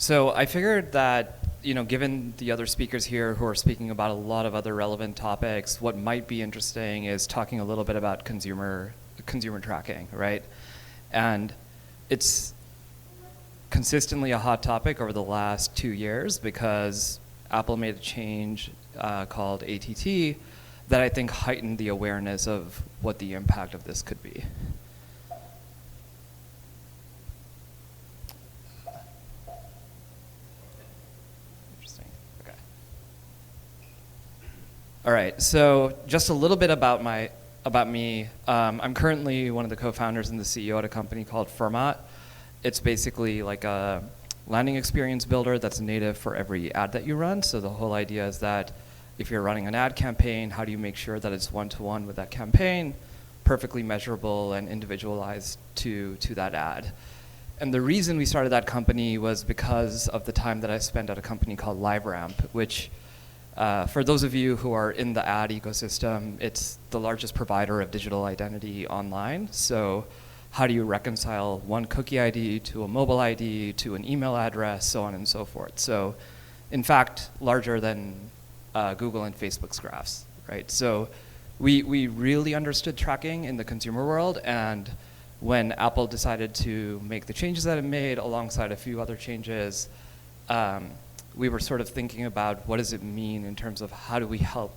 So I figured that, given the other speakers here who are speaking about a lot of other relevant topics, what might be interesting is talking a little bit about consumer tracking, right? And it's consistently a hot topic over the last 2 years because Apple made a change called ATT that I think heightened the awareness of what the impact of this could be. Interesting. Okay. All right. So just a little bit about me. I'm currently one of the co-founders and the CEO at a company called Fermat. It's basically like a landing experience builder that's native for every ad that you run. So the whole idea is that if you're running an ad campaign, how do you make sure that it's one-to-one with that campaign, perfectly measurable and individualized to that ad? And the reason we started that company was because of the time that I spent at a company called LiveRamp, which for those of you who are in the ad ecosystem, it's the largest provider of digital identity online. So how do you reconcile one cookie ID to a mobile ID to an email address, so on and so forth? So in fact, larger than Google and Facebook's graphs, right? So we really understood tracking in the consumer world, and when Apple decided to make the changes that it made alongside a few other changes, we were sort of thinking about what does it mean in terms of how do we help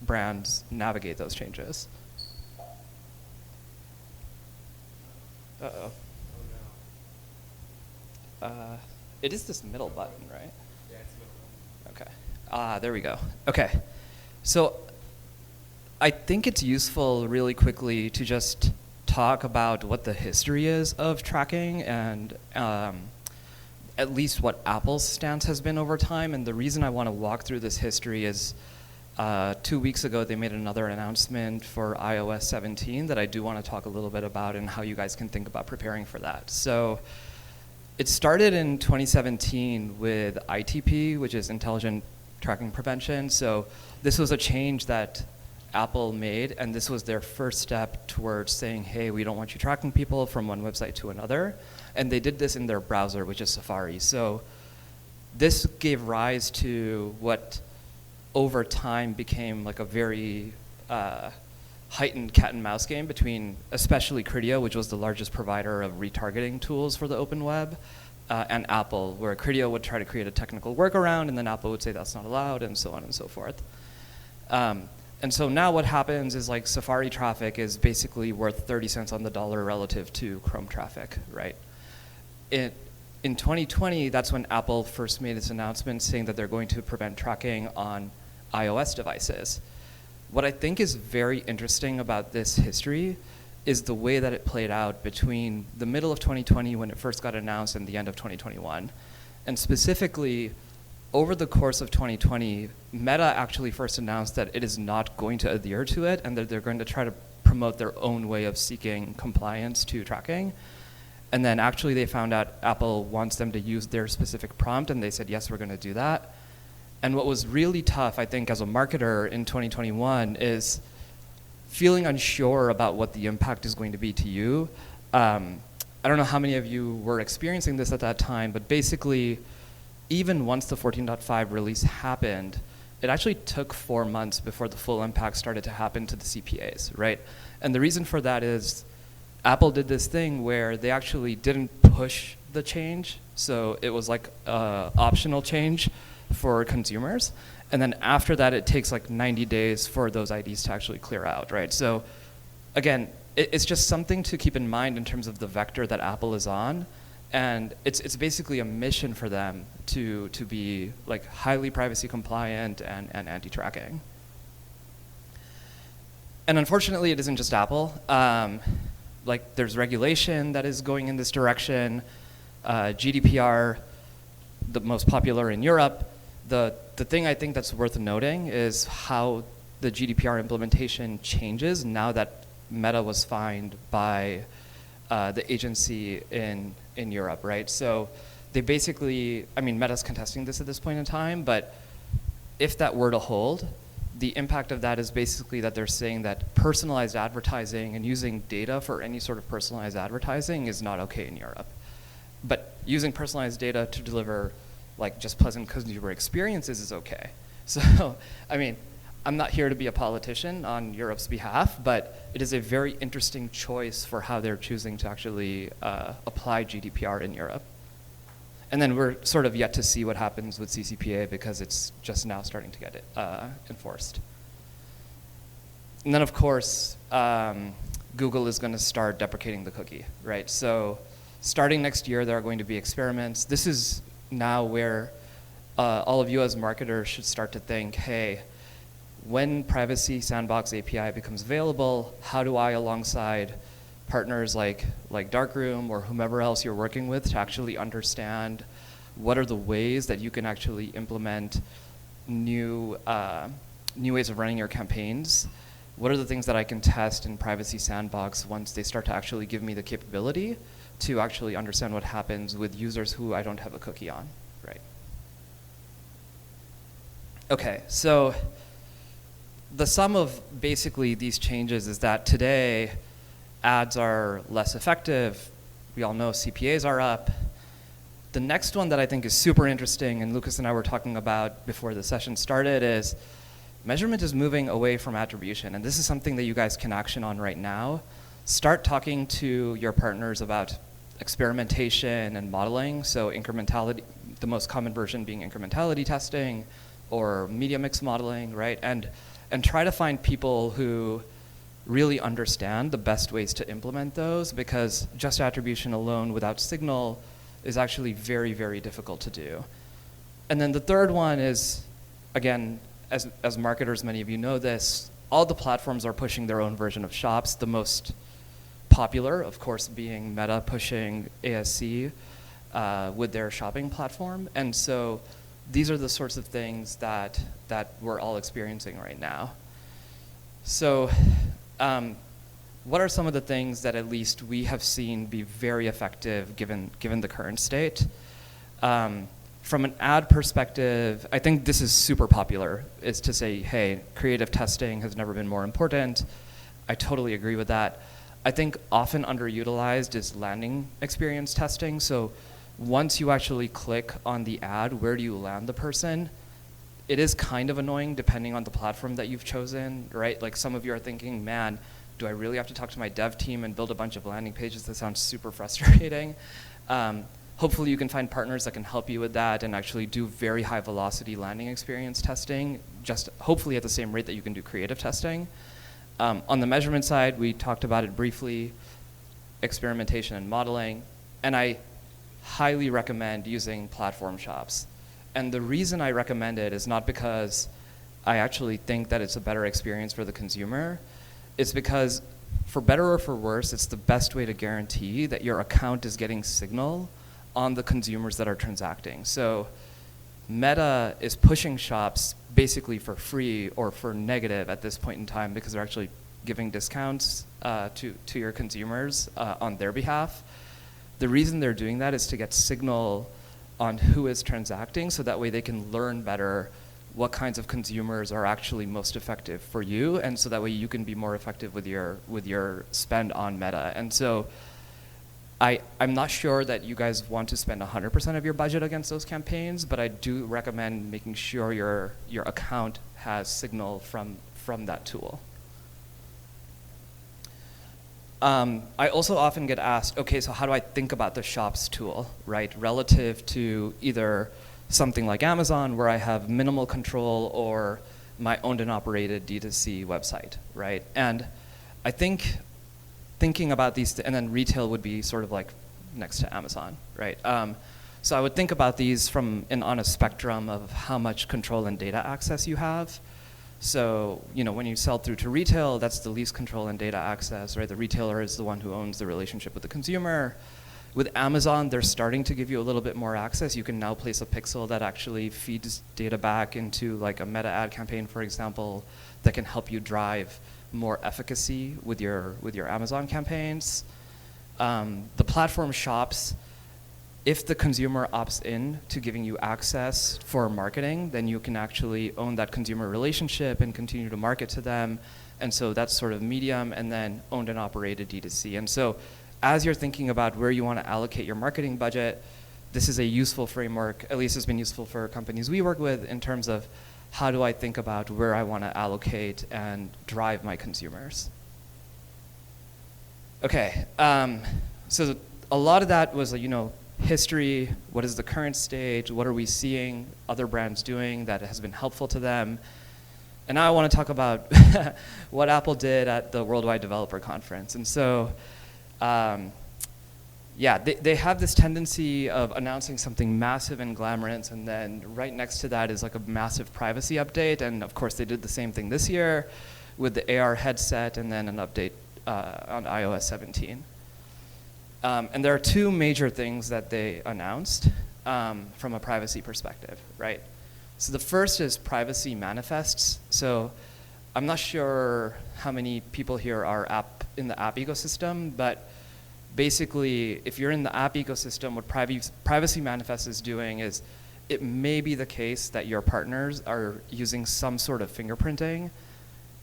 brands navigate those changes. Uh-oh. Oh, no. It is this middle button, right? Yeah, it's middle button. Okay. There we go. Okay. So I think it's useful really quickly to just talk about what the history is of tracking and at least what Apple's stance has been over time. And the reason I want to walk through this history is 2 weeks ago, they made another announcement for iOS 17 that I do want to talk a little bit about and how you guys can think about preparing for that. So it started in 2017 with ITP, which is Intelligent Tracking Prevention. So this was a change that Apple made, and this was their first step towards saying, hey, we don't want you tracking people from one website to another. And they did this in their browser, which is Safari. So this gave rise to what over time became like a very heightened cat and mouse game between especially Criteo, which was the largest provider of retargeting tools for the open web, and Apple, where Criteo would try to create a technical workaround, and then Apple would say that's not allowed, and so on and so forth. And so now what happens is like Safari traffic is basically worth 30 cents on the dollar relative to Chrome traffic, right? In 2020, that's when Apple first made its announcement saying that they're going to prevent tracking on iOS devices. What I think is very interesting about this history is the way that it played out between the middle of 2020 when it first got announced and the end of 2021. And specifically, over the course of 2020, Meta actually first announced that it is not going to adhere to it and that they're going to try to promote their own way of seeking compliance to tracking. And then actually they found out Apple wants them to use their specific prompt, and they said, yes, we're going to do that. And what was really tough, I think, as a marketer in 2021 is feeling unsure about what the impact is going to be to you. I don't know how many of you were experiencing this at that time, but basically, even once the 14.5 release happened, it actually took 4 months before the full impact started to happen to the CPAs, right? And the reason for that is Apple did this thing where they actually didn't push the change, so it was like an optional change for consumers. And then after that, it takes like 90 days for those IDs to actually clear out, right? So again, it's just something to keep in mind in terms of the vector that Apple is on. And it's basically a mission for them to be like highly privacy compliant and anti-tracking. And unfortunately, it isn't just Apple. Like there's regulation that is going in this direction. GDPR, the most popular in Europe. The thing I think that's worth noting is how the GDPR implementation changes now that Meta was fined by the agency in Europe, right? So they basically, I mean, Meta's contesting this at this point in time, but if that were to hold, the impact of that is basically that they're saying that personalized advertising and using data for any sort of personalized advertising is not okay in Europe. but using personalized data to deliver like just pleasant consumer experiences is okay. So, I mean, I'm not here to be a politician on Europe's behalf, but it is a very interesting choice for how they're choosing to actually apply GDPR in Europe. And then we're sort of yet to see what happens with CCPA because it's just now starting to get it enforced. And then, of course, Google is going to start deprecating the cookie, right? So starting next year, there are going to be experiments. This is now where all of you as marketers should start to think, hey, when Privacy Sandbox API becomes available, how do I, alongside partners like Darkroom or whomever else you're working with, to actually understand what are the ways that you can actually implement new ways of running your campaigns? What are the things that I can test in Privacy Sandbox once they start to actually give me the capability to actually understand what happens with users who I don't have a cookie on, right? Okay, so the sum of basically these changes is that today ads are less effective. We all know CPAs are up. The next one that I think is super interesting, and Lucas and I were talking about before the session started, is measurement is moving away from attribution, and this is something that you guys can action on right now. Start talking to your partners about experimentation and modeling, so incrementality, the most common version being incrementality testing or media mix modeling, right? And try to find people who really understand the best ways to implement those, because just attribution alone without signal is actually very, very difficult to do. And then the third one is, again, as marketers, many of you know this, all the platforms are pushing their own version of shops, the most popular, of course, being Meta pushing ASC with their shopping platform. And so these are the sorts of things that we're all experiencing right now. So what are some of the things that at least we have seen be very effective given the current state? From an ad perspective, I think this is super popular, is to say, hey, creative testing has never been more important. I totally agree with that. I think often underutilized is landing experience testing. So once you actually click on the ad, where do you land the person? It is kind of annoying depending on the platform that you've chosen, right? Like some of you are thinking, man, do I really have to talk to my dev team and build a bunch of landing pages? That sounds super frustrating. Hopefully you can find partners that can help you with that and actually do very high velocity landing experience testing, just hopefully at the same rate that you can do creative testing. On the measurement side, we talked about it briefly, experimentation and modeling, and I highly recommend using platform shops. And the reason I recommend it is not because I actually think that it's a better experience for the consumer. It's because, for better or for worse, it's the best way to guarantee that your account is getting signal on the consumers that are transacting. So Meta is pushing shops basically for free or for negative at this point in time because they're actually giving discounts to your consumers on their behalf. The reason they're doing that is to get signal on who is transacting, so that way they can learn better what kinds of consumers are actually most effective for you, and so that way you can be more effective with your spend on Meta. And so I'm not sure that you guys want to spend 100% of your budget against those campaigns, but I do recommend making sure your account has signal from that tool. I also often get asked, okay, so how do I think about the shops tool, right, relative to either something like Amazon, where I have minimal control, or my owned and operated D2C website, right? And I think thinking about these, and then retail would be sort of like next to Amazon, right? So I would think about these on a spectrum of how much control and data access you have. So, when you sell through to retail, that's the least control and data access, right? The retailer is the one who owns the relationship with the consumer. With Amazon, they're starting to give you a little bit more access. You can now place a pixel that actually feeds data back into like a meta ad campaign, for example, that can help you drive more efficacy with your Amazon campaigns. The platform shops, if the consumer opts in to giving you access for marketing, then you can actually own that consumer relationship and continue to market to them. And so that's sort of medium, and then owned and operated D2C. And so as you're thinking about where you want to allocate your marketing budget, this is a useful framework, at least it's been useful for companies we work with in terms of how do I think about where I want to allocate and drive my consumers. Okay, so a lot of that was, history, what is the current stage, what are we seeing other brands doing that has been helpful to them. And now I want to talk about what Apple did at the Worldwide Developer Conference. And so, they have this tendency of announcing something massive and glamorous, and then right next to that is like a massive privacy update. And of course, they did the same thing this year with the AR headset and then an update on iOS 17. And there are two major things that they announced from a privacy perspective, right? So the first is privacy manifests. So I'm not sure how many people here are in the app ecosystem, but basically, if you're in the app ecosystem, what privacy manifest is doing is it may be the case that your partners are using some sort of fingerprinting.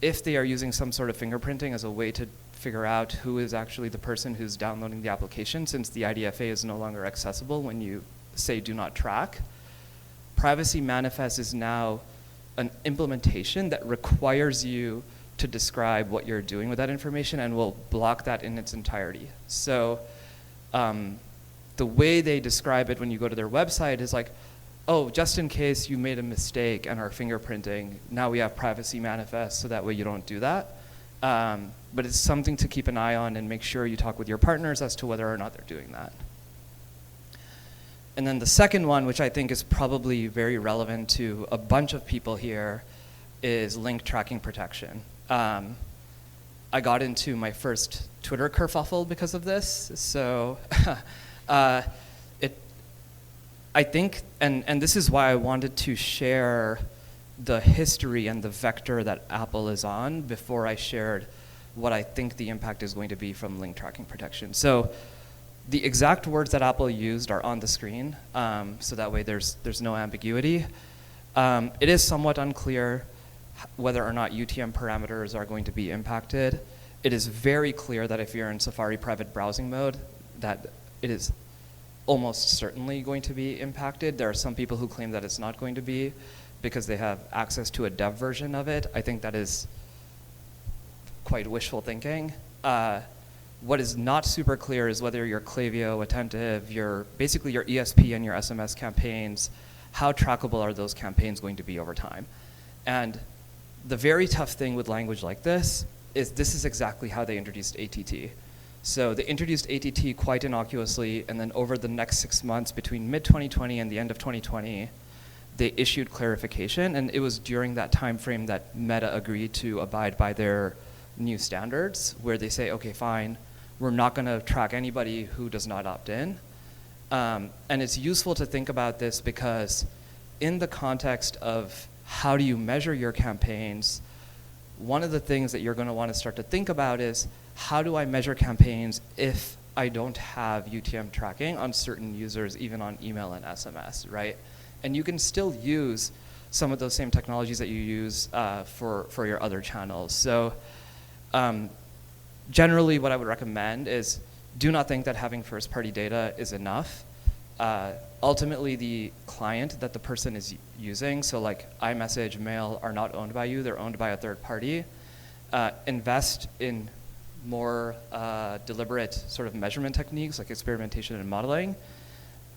If they are using some sort of fingerprinting as a way to figure out who is actually the person who's downloading the application, since the IDFA is no longer accessible when you say do not track, Privacy Manifest is now an implementation that requires you to describe what you're doing with that information and will block that in its entirety. So the way they describe it when you go to their website is like, oh, just in case you made a mistake and are fingerprinting, now we have Privacy Manifest so that way you don't do that. But it's something to keep an eye on and make sure you talk with your partners as to whether or not they're doing that. And then the second one, which I think is probably very relevant to a bunch of people here, is link tracking protection. I got into my first Twitter kerfuffle because of this. So I think, and this is why I wanted to share the history and the vector that Apple is on before I shared what I think the impact is going to be from link tracking protection. So the exact words that Apple used are on the screen, so that way there's no ambiguity. It is somewhat unclear whether or not UTM parameters are going to be impacted. It is very clear that if you're in Safari private browsing mode, that it is almost certainly going to be impacted. There are some people who claim that it's not going to be because they have access to a dev version of it. I think that is quite wishful thinking. What is not super clear is whether your Klaviyo, Attentive, basically your ESP and your SMS campaigns, how trackable are those campaigns going to be over time? And the very tough thing with language like this is exactly how they introduced ATT. So they introduced ATT quite innocuously, and then over the next 6 months between mid-2020 and the end of 2020, they issued clarification, and it was during that time frame that Meta agreed to abide by their new standards, where they say, okay, fine, we're not going to track anybody who does not opt in. And it's useful to think about this because in the context of how do you measure your campaigns, one of the things that you're going to want to start to think about is how do I measure campaigns if I don't have UTM tracking on certain users, even on email and SMS, right? And you can still use some of those same technologies that you use for your other channels. So generally what I would recommend is do not think that having first-party data is enough. Ultimately, the client that the person is using, so like iMessage, Mail, are not owned by you, they're owned by a third party. Invest in more deliberate sort of measurement techniques like experimentation and modeling.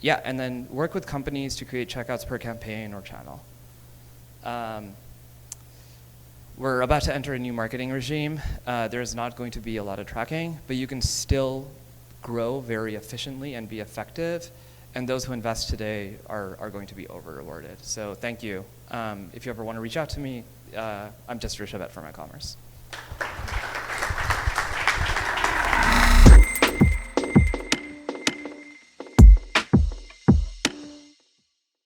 Yeah, and then work with companies to create checkouts per campaign or channel. We're about to enter a new marketing regime. There's not going to be a lot of tracking, but you can still grow very efficiently and be effective. And those who invest today are going to be over-rewarded. So thank you. If you ever want to reach out to me, I'm just Rishabh at Fermat Commerce.